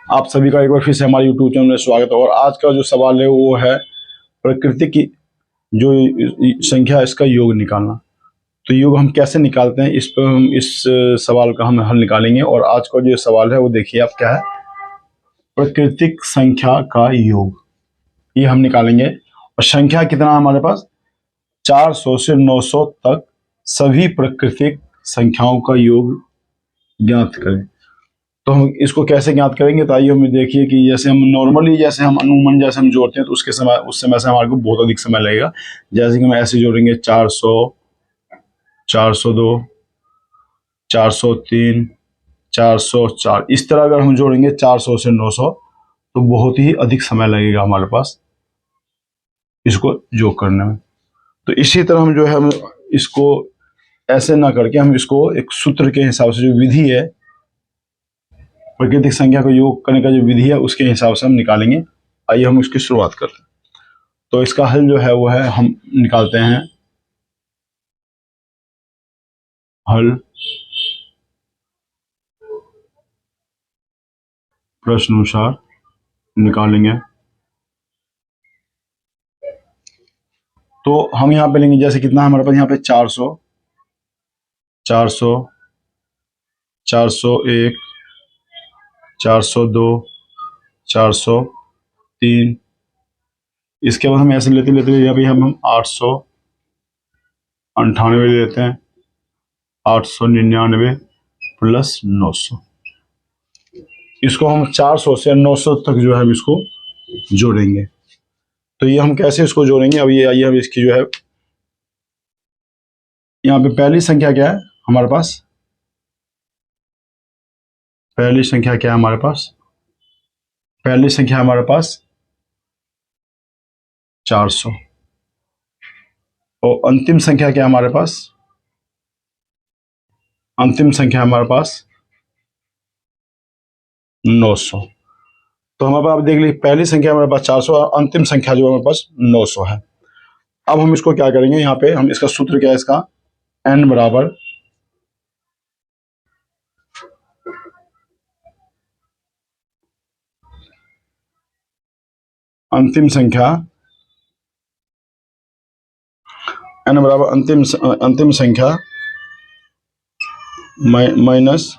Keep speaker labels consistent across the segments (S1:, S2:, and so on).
S1: आप सभी का एक बार फिर से हमारे YouTube चैनल में स्वागत है। और आज का जो सवाल है वो है प्रकृति की जो संख्या है इसका योग निकालना। तो योग हम कैसे निकालते हैं, इस पर हम इस सवाल का हम हल निकालेंगे। और आज का जो सवाल है वो देखिए आप क्या है, प्राकृतिक संख्या का योग, ये हम निकालेंगे। और संख्या कितना है हमारे पास, 400 से 900 तक सभी प्राकृतिक संख्याओं का योग ज्ञात करें। तो हम इसको कैसे ज्ञात करेंगे, तो आइए हमें देखिए कि जैसे हम नॉर्मली जैसे हम अनुमान जैसे हम जोड़ते हैं तो उस समय से हमारे को बहुत अधिक समय लगेगा। जैसे कि हम ऐसे जोड़ेंगे 400, 402, 403, 404, इस तरह अगर हम जोड़ेंगे 400 से 900 तो बहुत ही अधिक समय लगेगा हमारे पास इसको योग करने में। तो इसी तरह हम जो है हम इसको ऐसे ना करके हम इसको एक सूत्र के हिसाब से जो विधि है, प्राकृतिक संख्या को योग करने का जो विधि है उसके हिसाब से हम निकालेंगे। आइए हम इसकी शुरुआत करते हैं। तो इसका हल जो है वो है, हम निकालते हैं हल प्रश्नानुसार निकालेंगे। तो हम यहाँ पे लेंगे, जैसे कितना है हमारे पास यहाँ पे 400, 400, 401, 402, 403। इसके बाद हम ऐसे लेते लेते यहाँ पे हम 898 लेते हैं, 899 प्लस 900। इसको हम 400 से 900 तक जो है हम इसको जोड़ेंगे। तो ये हम कैसे इसको जोड़ेंगे, अब ये आइए हम इसकी जो है, यहाँ पे पहली संख्या क्या है हमारे पास, पहली संख्या क्या है हमारे पास, पहली संख्या हमारे पास 400। और अंतिम संख्या क्या है हमारे पास, अंतिम संख्या हमारे पास 900। तो हमारे पास आप देख लीजिए, पहली संख्या हमारे पास 400 और अंतिम संख्या जो हमारे पास 900 है। अब हम इसको क्या करेंगे, यहाँ पे हम इसका सूत्र क्या है इसका, n बराबर अंतिम संख्या, n बराबर अंतिम संख्या माइनस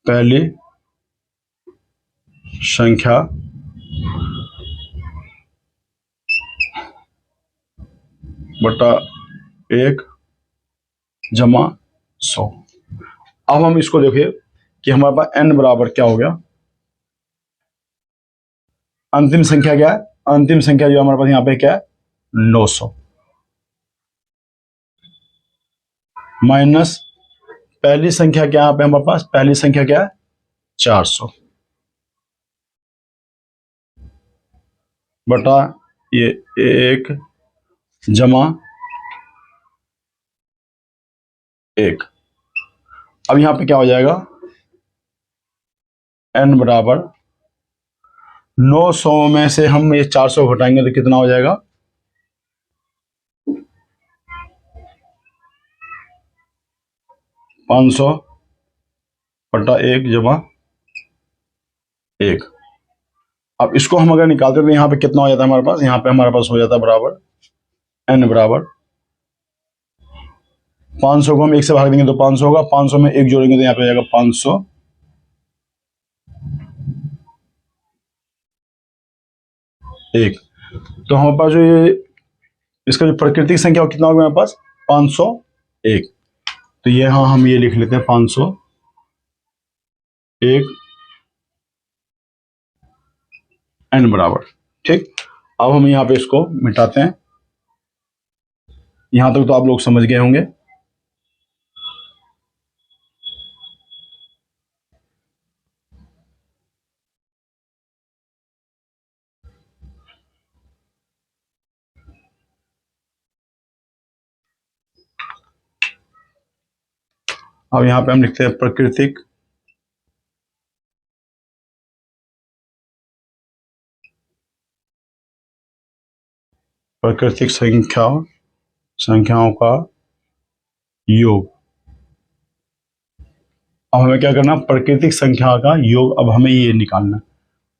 S1: पहली संख्या बटा 1 जमा 100। अब हम इसको देखिए कि हमारे पास n बराबर क्या हो गया, अंतिम संख्या क्या है, अंतिम संख्या जो हमारे पास यहाँ पे क्या है 900, माइनस पहली संख्या क्या है यहाँ पे हमारे पास, पहली संख्या क्या है 400, बटा ये 1 जमा 1। अब यहाँ पे क्या हो जाएगा, n बराबर 900 में से हम ये 400 घटाएंगे तो कितना हो जाएगा, 500 बटा 1 जमा 1। अब इसको हम अगर निकालते तो यहाँ पे कितना हो जाता है हमारे पास, यहाँ पे हमारे पास हो जाता है बराबर n बराबर 500 को हम 1 से भाग देंगे तो 500 होगा, 500 में 1 जोड़ेंगे तो यहाँ पे आ जाएगा 500 1। तो हमारे पास जो ये इसका जो प्राकृतिक संख्या हो कितना होगा हमारे पास 501। तो ये हाँ हम ये लिख लेते हैं 501 n बराबर, ठीक। अब हम यहाँ पे इसको मिटाते हैं। यहां तक तो आप लोग समझ गए होंगे। अब यहाँ पे हम लिखते हैं प्राकृतिक प्राकृतिक संख्याओं का योग। अब हमें क्या करना, प्राकृतिक संख्या का योग, अब हमें ये निकालना है।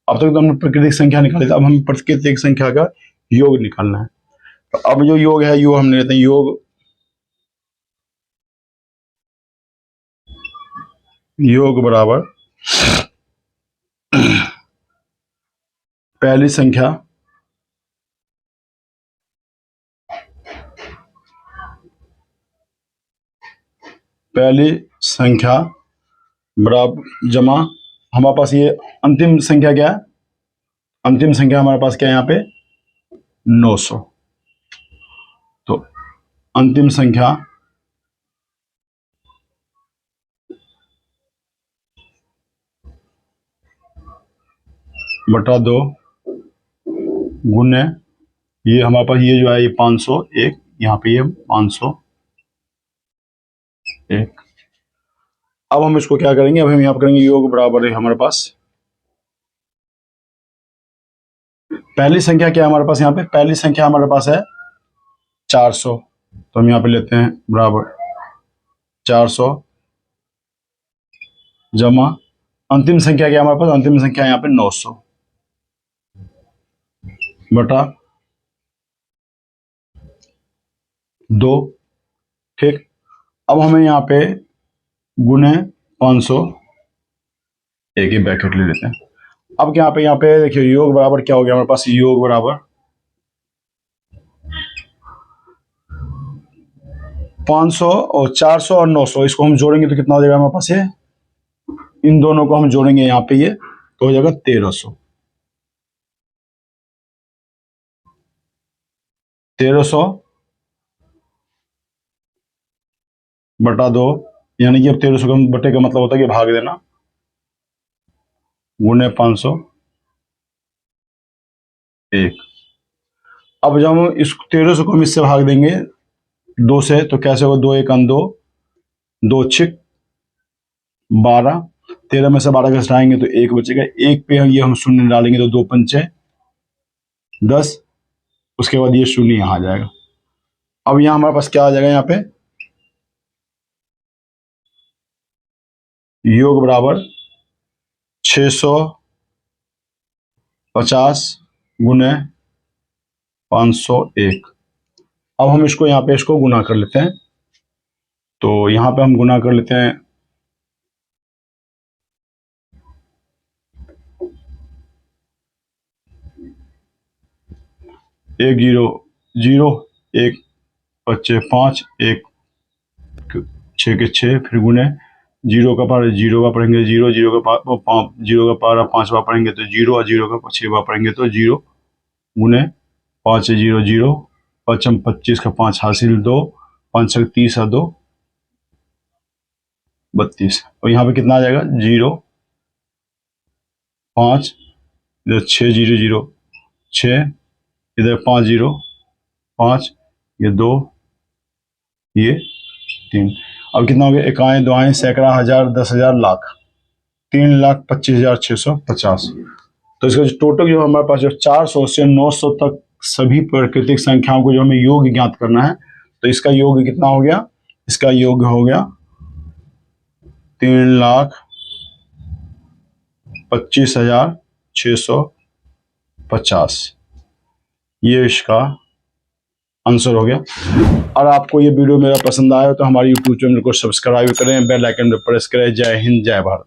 S1: अब तक तो हमने प्राकृतिक संख्या निकाली थी, अब हमें प्राकृतिक संख्या का योग निकालना है। तो अब जो योग है, योग हम लेते हैं, योग बराबर पहली संख्या बराबर जमा हमारे पास ये अंतिम संख्या क्या है, अंतिम संख्या हमारे पास क्या है यहाँ पे 900। तो अंतिम संख्या बटा 2 गुने ये हमारे पास ये जो है ये 501, यहाँ पे ये 501। अब हम इसको क्या करेंगे, अब हम यहाँ पर करेंगे योग बराबर है हमारे पास पहली संख्या क्या है हमारे पास, यहाँ पे पहली संख्या हमारे पास है 400। तो हम यहाँ पे लेते हैं बराबर 400 जमा अंतिम संख्या क्या है हमारे पास, अंतिम संख्या यहाँ पे 900 बटा 2। ठीक, अब हमें यहाँ पे गुने 500 एक ही ब्रैकेट ले लेते हैं। अब यहाँ पे देखिए योग बराबर क्या हो गया हमारे पास, योग बराबर 500 और 400 और 900, इसको हम जोड़ेंगे तो कितना हो जाएगा हमारे पास, ये इन दोनों को हम जोड़ेंगे यहाँ पे ये तो हो जाएगा 1300। 1300 बटा 2, यानी कि अब 1300 का बटे का मतलब होता है कि भाग देना, गुने 501। अब जब हम इस 1300 को हम इससे भाग देंगे 2 से, तो कैसे होगा, 2 1 2, 2 6 12, 13 में से 12 का घटाएंगे तो 1 बचेगा, 1 पे ये हम शून्य डालेंगे तो 2 पंचे 10, उसके बाद ये शून्य यहाँ आ जाएगा। अब यहाँ हमारे पास क्या आ जाएगा, यहाँ पे योग बराबर 650 गुने 501। अब हम इसको यहाँ पे इसको गुना कर लेते हैं, तो यहाँ पे हम गुना कर लेते हैं, एक 0 0, 1 बच्चे 5, 1 6 के 6, फिर गुने 0 का पारा 0 बार पढ़ेंगे 0, 0 का पारा 0 का पारा 5 बार पढ़ेंगे तो 0, और 0 का 6 बार पढ़ेंगे तो 0, गुने 5 0 0, 5 25 का 5 हासिल 2, 5 30 2 32, और यहाँ पे कितना आ जाएगा 0 5, इधर 6 0 0 6, इधर 5 0 5, ये 2 ये 3। अब कितना हो गया, इकाई दुआएं सैकड़ा हजार 10,000 लाख, 3,25,650। तो इसका जो टोटल जो हमारे पास जो 400 से 900 तक सभी प्राकृतिक संख्याओं को जो हमें योग ज्ञात करना है, तो इसका योग कितना हो गया, इसका योग हो गया 3,25,650। ये इसका आंसर हो गया। और आपको ये वीडियो मेरा पसंद आया तो हमारे YouTube चैनल को सब्सक्राइब करें, बेल आइकन पर प्रेस करें। जय हिंद, जय भारत।